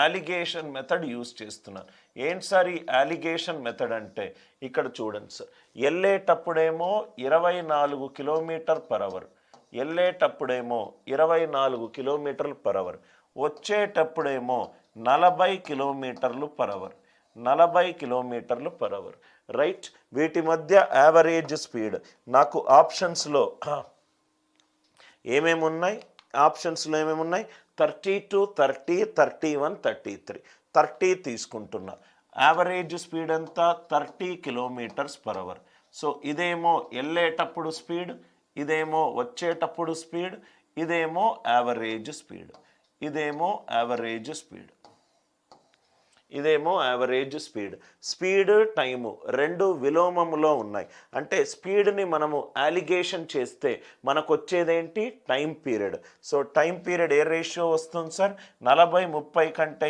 Allegation method use చేస్తున్నాను. ఏంటి sir ఈ అలిగేషన్ మెథడ్ అంటే? ఇక్కడ చూడండి సార్, వెళ్ళేటప్పుడేమో 24 కిలోమీటర్ పర్ అవర్, వెళ్ళేటప్పుడేమో 24 కిలోమీటర్లు పర్ అవర్, వచ్చేటప్పుడేమో 40 కిలోమీటర్లు పర్ అవర్, 40 కిలోమీటర్లు పర్ అవర్. రైట్, వీటి మధ్య యావరేజ్ స్పీడ్ నాకు ఆప్షన్స్లో ఏమేమి ఉన్నాయి? ఆప్షన్స్లో ఏమేమి ఉన్నాయి? 32, 30, 31, 33. 30 తీసుకుంటున్నా. యావరేజ్ స్పీడ్ ఎంత? 30 కిలోమీటర్స్ పర్ అవర్. సో ఇదేమో వెళ్ళేటప్పుడు స్పీడ్, ఇదేమో వచ్చేటప్పుడు స్పీడ్, ఇదేమో యావరేజ్ స్పీడ్, ఇదేమో యావరేజ్ స్పీడ్, ఇదేమో యావరేజ్ స్పీడ్. స్పీడ్ టైము రెండు విలోమములో ఉన్నాయి. అంటే స్పీడ్ని మనము అలిగేషన్ చేస్తే మనకు వచ్చేదేంటి? Time period. So time period ఏ రేషియో వస్తుంది సార్? 40, 30 కంటే